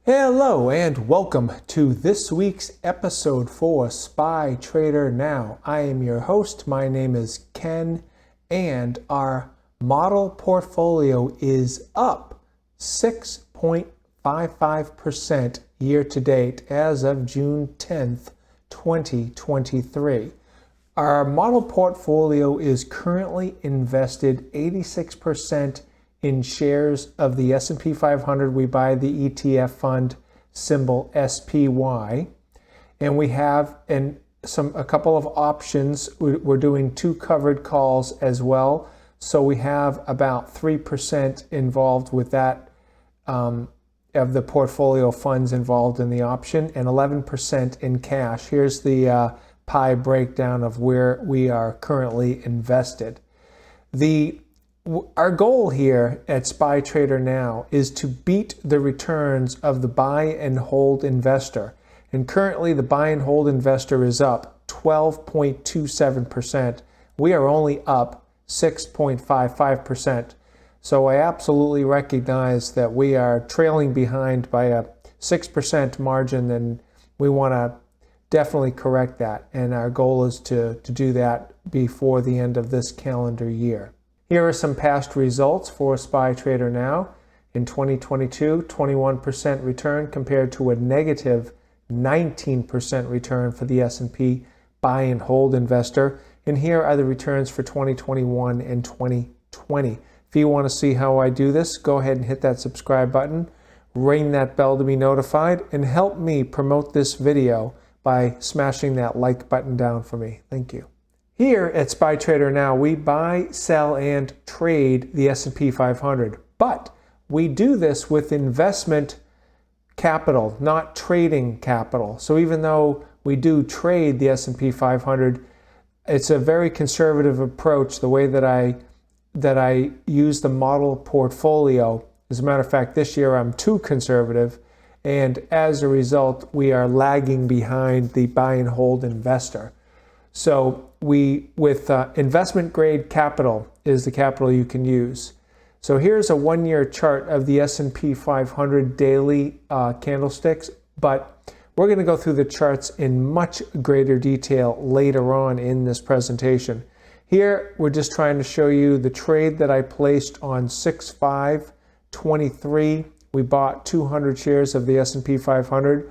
Hello and welcome to this week's episode for SPY Trader Now. I am your host. My name is Ken, and our model portfolio is up 6.55% year to date as of June 10th, 2023. Our model portfolio is currently invested 86% in shares of the S&P 500. We buy the ETF fund symbol SPY, and we have a couple of options. We're doing 2 covered calls as well, so we have about 3% involved with that of the portfolio funds involved in the option, and 11% in cash. Here's the pie breakdown of where we are currently invested. Our goal here at SPY Trader Now is to beat the returns of the buy and hold investor. And currently the buy and hold investor is up 12.27%. We are only up 6.55%. So I absolutely recognize that we are trailing behind by a 6% margin, and we want to definitely correct that. And our goal is to do that before the end of this calendar year. Here are some past results for SPY Trader Now. In 2022, 21% return compared to a negative 19% return for the S&P buy and hold investor. And here are the returns for 2021 and 2020. If you want to see how I do this, go ahead and hit that subscribe button, ring that bell to be notified, and help me promote this video by smashing that like button down for me. Thank you. Here at SPY Trader Now, we buy, sell, and trade the S&P 500, but we do this with investment capital, not trading capital. So even though we do trade the S&P 500, it's a very conservative approach, the way that I use the model portfolio. As a matter of fact, this year I'm too conservative, and as a result, we are lagging behind the buy and hold investor. So with investment grade capital is the capital you can use. So here's a 1-year chart of the S&P 500 daily candlesticks, but we're going to go through the charts in much greater detail later on in this presentation. Here we're just trying to show you the trade that I placed on 6/5/23. We bought 200 shares of the S&P 500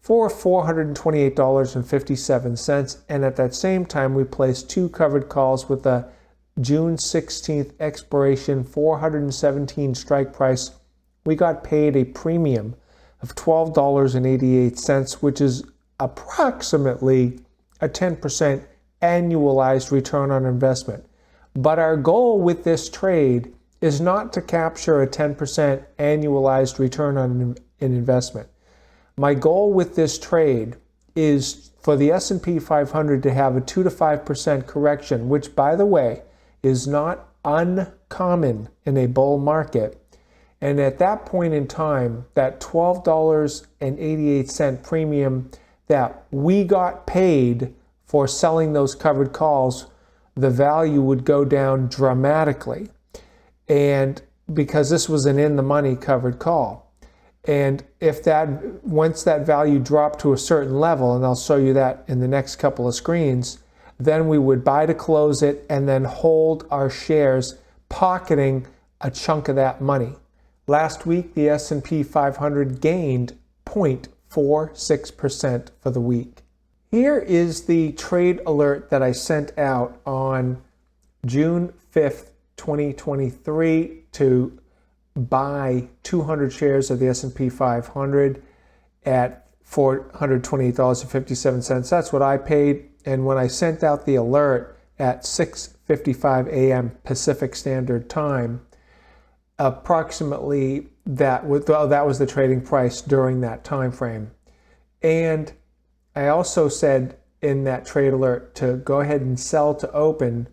for $428.57, and at that same time we placed 2 covered calls with a June 16th expiration 417 strike price. We got paid a premium of $12.88, which is approximately a 10% annualized return on investment. But our goal with this trade is not to capture a 10% annualized return on an investment. My goal with this trade is for the S&P 500 to have a 2 to 5% correction, which, by the way, is not uncommon in a bull market. And at that point in time, that $12.88 premium that we got paid for selling those covered calls, the value would go down dramatically. And because this was an in-the-money covered call. And if once that value dropped to a certain level, and I'll show you that in the next couple of screens, then we would buy to close it and then hold our shares, pocketing a chunk of that money. Last week, the S&P 500 gained 0.46% for the week. Here is the trade alert that I sent out on June 5th, 2023 to buy 200 shares of the S&P 500 at $428.57. That's what I paid. And when I sent out the alert at 6:55 a.m. Pacific Standard Time, approximately that was the trading price during that time frame. And I also said in that trade alert to go ahead and sell to open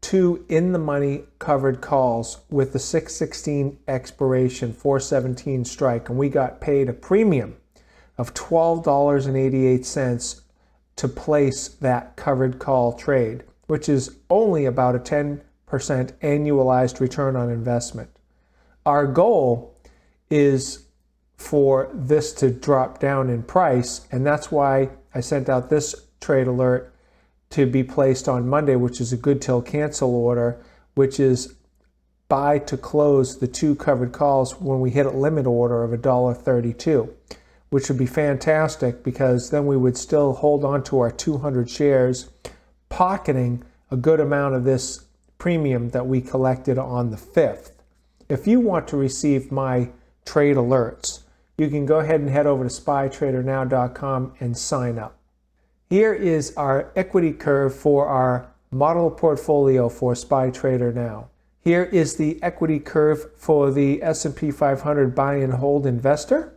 2 in-the-money covered calls with the 6/16 expiration, 417 strike, and we got paid a premium of $12.88 to place that covered call trade, which is only about a 10% annualized return on investment. Our goal is for this to drop down in price, and that's why I sent out this trade alert to be placed on Monday, which is a good till cancel order, which is buy to close the 2 covered calls when we hit a limit order of $1.32, which would be fantastic because then we would still hold on to our 200 shares, pocketing a good amount of this premium that we collected on the 5th. If you want to receive my trade alerts, you can go ahead and head over to spytradernow.com and sign up. Here is our equity curve for our model portfolio for SpyTrader Now. Here is the equity curve for the S&P 500 buy and hold investor.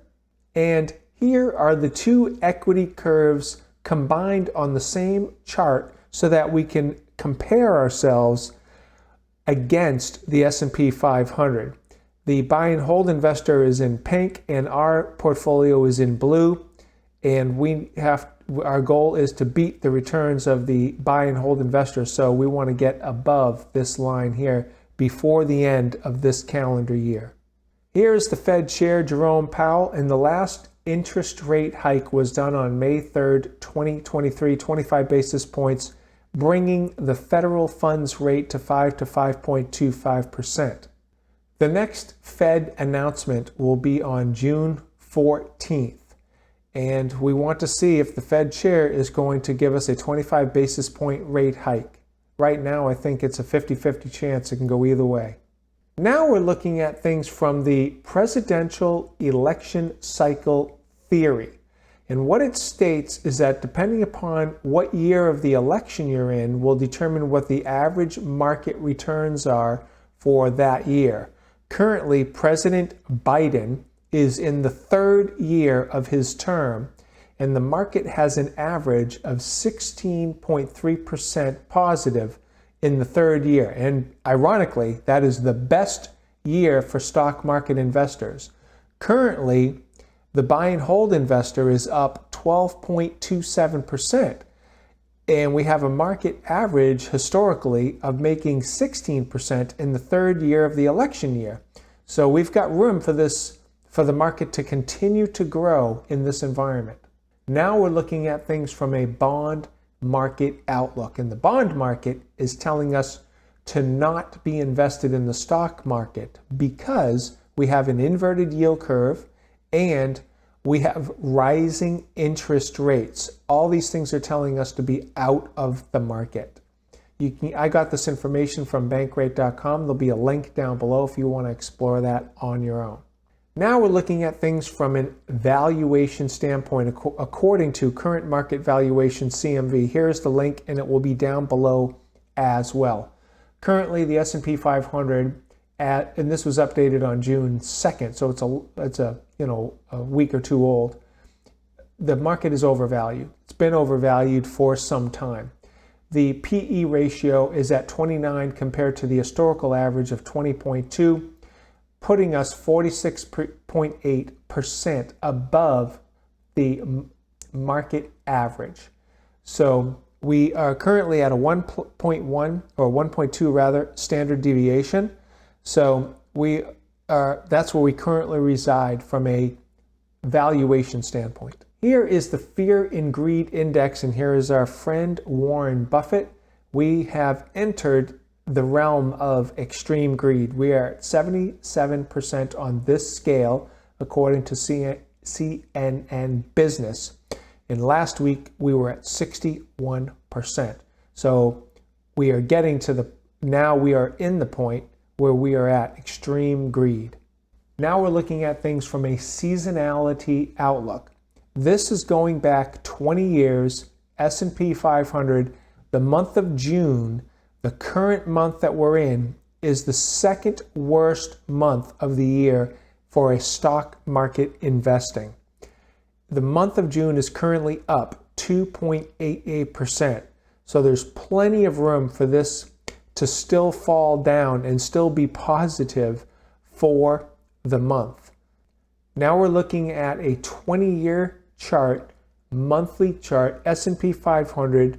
And here are the 2 equity curves combined on the same chart so that we can compare ourselves against the S&P 500. The buy and hold investor is in pink and our portfolio is in blue. And our goal is to beat the returns of the buy and hold investor. So we want to get above this line here before the end of this calendar year. Here's the Fed Chair Jerome Powell, and the last interest rate hike was done on May 3rd, 2023, 25 basis points, bringing the federal funds rate to 5.25%. The next Fed announcement will be on June 14th, and we want to see if the Fed chair is going to give us a 25 basis point rate hike. Right now, I think it's a 50-50 chance it can go either way. Now we're looking at things from the presidential election cycle theory. And what it states is that depending upon what year of the election you're in will determine what the average market returns are for that year. Currently, President Biden is in the 3rd year of his term, and the market has an average of 16.3% positive in the 3rd year. And ironically, that is the best year for stock market investors. Currently, the buy and hold investor is up 12.27%. And we have a market average historically of making 16% in the 3rd year of the election year. So we've got room for the market to continue to grow in this environment. Now we're looking at things from a bond market outlook. And the bond market is telling us to not be invested in the stock market because we have an inverted yield curve and we have rising interest rates. All these things are telling us to be out of the market. I got this information from bankrate.com. There'll be a link down below if you want to explore that on your own. Now we're looking at things from a valuation standpoint according to current market valuation CMV. Here's the link and it will be down below as well. Currently the S&P 500 and this was updated on June 2nd, so it's a week or two old. The market is overvalued. It's been overvalued for some time. The PE ratio is at 29 compared to the historical average of 20.2. putting us 46.8% above the market average. So we are currently at a 1.1 or 1.2 rather standard deviation. So that's where we currently reside from a valuation standpoint. Here is the Fear and Greed Index, and here is our friend Warren Buffett. We have entered the realm of extreme greed. We are at 77% on this scale, according to CNN Business. And last week, we were at 61%. So we are getting to now we are in the point where we are at extreme greed. Now we're looking at things from a seasonality outlook. This is going back 20 years, S&P 500, the month of June. The current month that we're in is the second worst month of the year for a stock market investing. The month of June is currently up 2.88%. So there's plenty of room for this to still fall down and still be positive for the month. Now we're looking at a 20-year chart, monthly chart, S&P 500.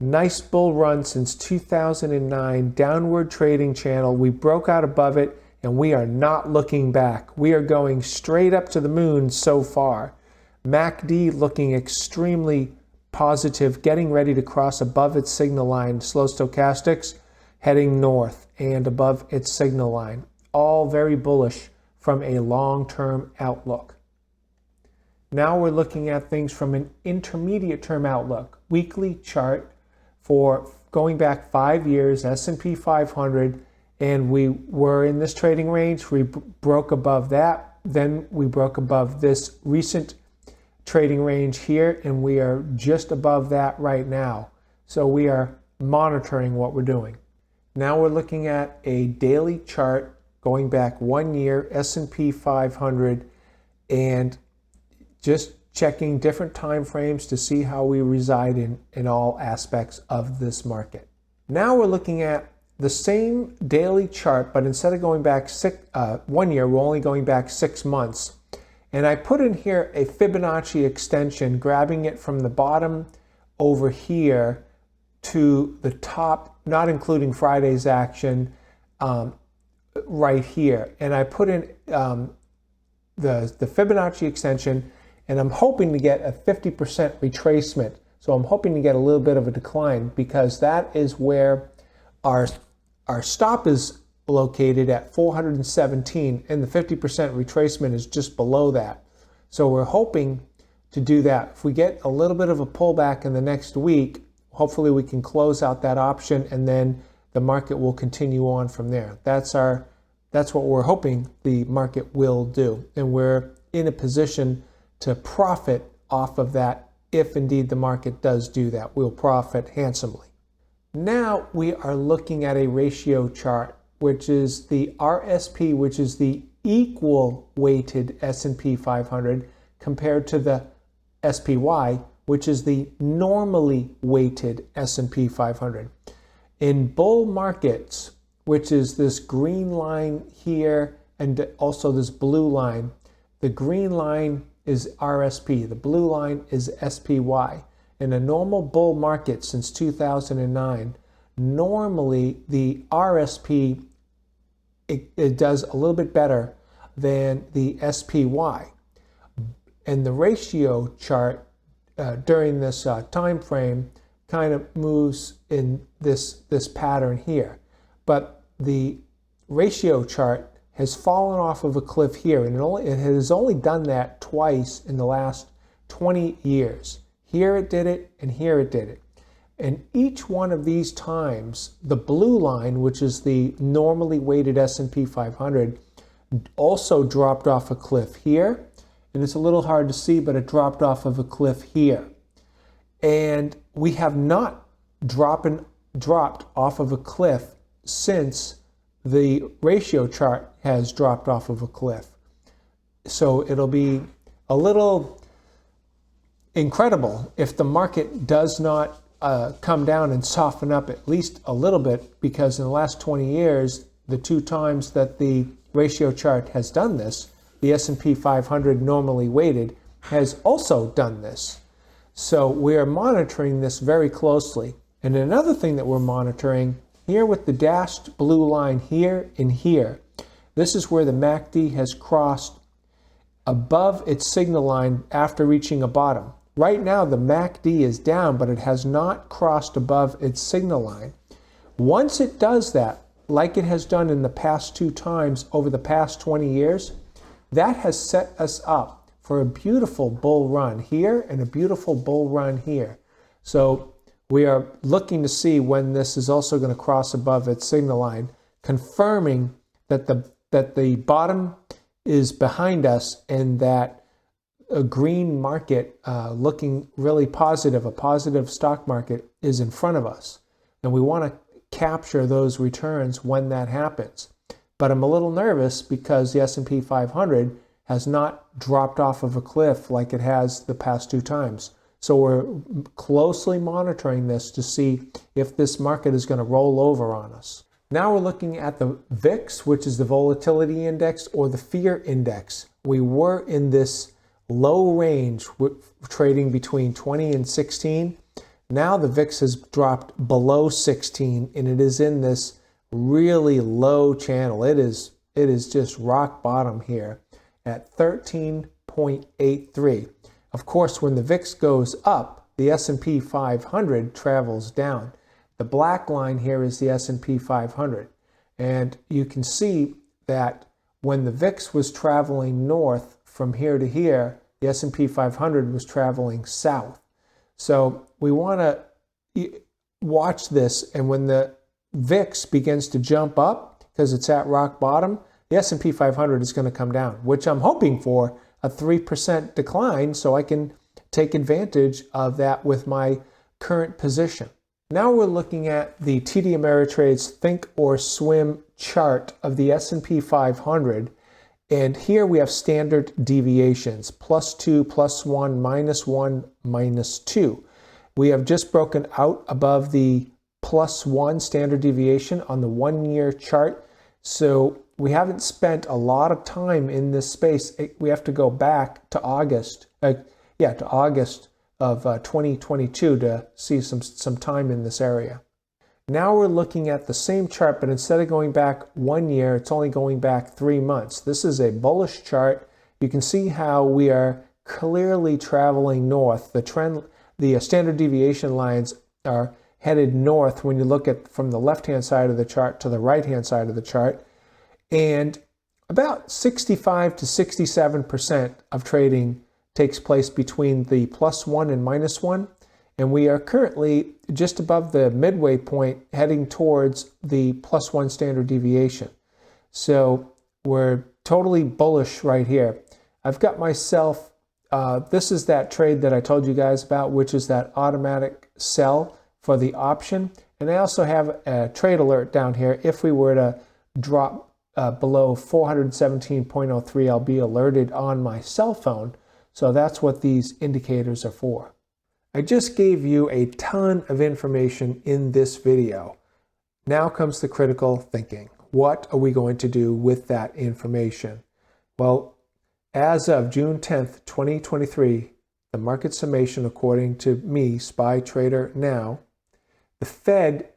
Nice bull run since 2009, downward trading channel. We broke out above it and we are not looking back. We are going straight up to the moon so far. MACD looking extremely positive, getting ready to cross above its signal line. Slow stochastics heading north and above its signal line. All very bullish from a long-term outlook. Now we're looking at things from an intermediate term outlook. Weekly chart for going back 5 years, S&P 500, and we were in this trading range. We broke above that. Then we broke above this recent trading range here, and we are just above that right now. So we are monitoring what we're doing. Now we're looking at a daily chart going back 1 year, S&P 500, and just checking different time frames to see how we reside in all aspects of this market. Now we're looking at the same daily chart, but instead of going back 1 year, we're only going back 6 months. And I put in here a Fibonacci extension, grabbing it from the bottom over here to the top, not including Friday's action, right here. And I put in the Fibonacci extension, and I'm hoping to get a 50% retracement. So I'm hoping to get a little bit of a decline, because that is where our stop is located at 417, and the 50% retracement is just below that. So we're hoping to do that. If we get a little bit of a pullback in the next week, hopefully we can close out that option, and then the market will continue on from there. That's what we're hoping the market will do, and we're in a position to profit off of that. If indeed the market does do that, we'll profit handsomely. Now we are looking at a ratio chart, which is the RSP, which is the equal weighted S&P 500, compared to the SPY, which is the normally weighted S&P 500. In bull markets, which is this green line here and also this blue line, the green line is RSP, the blue line is SPY. In a normal bull market since 2009, normally the RSP it does a little bit better than the SPY. And the ratio chart during this time frame kind of moves in this pattern here. But the ratio chart has fallen off of a cliff here, and it has only done that twice in the last 20 years. Here it did it, and here it did it. And each one of these times, the blue line, which is the normally weighted S&P 500, also dropped off a cliff here. And it's a little hard to see, but it dropped off of a cliff here. And we have not dropped off of a cliff since the ratio chart has dropped off of a cliff. So it'll be a little incredible if the market does not come down and soften up at least a little bit, because in the last 20 years, the 2 times that the ratio chart has done this, the S&P 500 normally weighted has also done this. So we're monitoring this very closely. And another thing that we're monitoring here with the dashed blue line here and here, this is where the MACD has crossed above its signal line after reaching a bottom. Right now the MACD is down, but it has not crossed above its signal line. Once it does that, like it has done in the past 2 times over the past 20 years, that has set us up for a beautiful bull run here and a beautiful bull run here. So we are looking to see when this is also going to cross above its signal line, confirming that the bottom is behind us and that a green market looking really positive, a positive stock market is in front of us. And we want to capture those returns when that happens. But I'm a little nervous because the S&P 500 has not dropped off of a cliff like it has the past 2 times. So we're closely monitoring this to see if this market is going to roll over on us. Now we're looking at the VIX, which is the volatility index or the fear index. We were in this low range, trading between 20 and 16. Now the VIX has dropped below 16, and it is in this really low channel. It is it is just rock bottom here at 13.83. Of course, when the VIX goes up, the S&P 500 travels down. The black line here is the S&P 500. And you can see that when the VIX was traveling north from here to here, the S&P 500 was traveling south. So we want to watch this, and when the VIX begins to jump up because it's at rock bottom, the S&P 500 is going to come down, which I'm hoping for a 3% decline so I can take advantage of that with my current position. Now we're looking at the TD Ameritrade's Think or Swim chart of the S&P 500, and here we have standard deviations, +2, +1, -1, -2. We have just broken out above the +1 standard deviation on the 1-year chart, so we haven't spent a lot of time in this space. We have to go back to August, to August of 2022 to see some time in this area. Now we're looking at the same chart, but instead of going back 1 year, it's only going back 3 months. This is a bullish chart. You can see how we are clearly traveling north. The standard deviation lines are headed north when you look at from the left-hand side of the chart to the right-hand side of the chart. And about 65 to 67% of trading takes place between the +1 and -1. And we are currently just above the midway point heading towards the +1 standard deviation. So we're totally bullish right here. I've got myself, this is that trade that I told you guys about, which is that automatic sell for the option. And I also have a trade alert down here. If we were to drop below 417.03, I'll be alerted on my cell phone. So that's what these indicators are for. I just gave you a ton of information in this video. Now comes the critical thinking. What are we going to do with that information? Well, as of June 10th, 2023, the market summation, according to me, Spy Trader Now, the Fed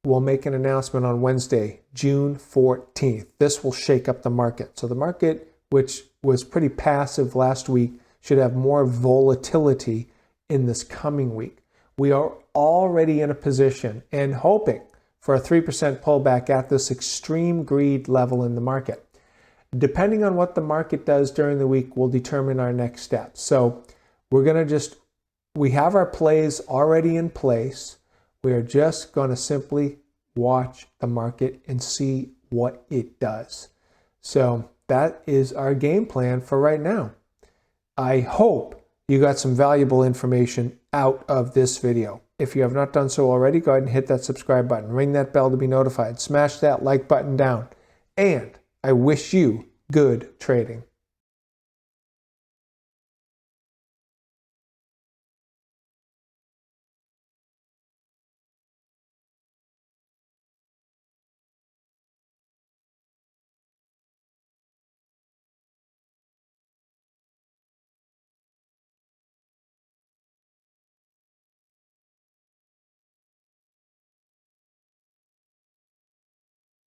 will make an announcement on Wednesday, June 14th. This will shake up the market. So the market, which was pretty passive last week, should have more volatility in this coming week. We are already in a position and hoping for a 3% pullback at this extreme greed level in the market. Depending on what the market does during the week will determine our next steps. So we have our plays already in place. We are just going to simply watch the market and see what it does. So that is our game plan for right now. I hope you got some valuable information out of this video. If you have not done so already, go ahead and hit that subscribe button, ring that bell to be notified, smash that like button down, and I wish you good trading.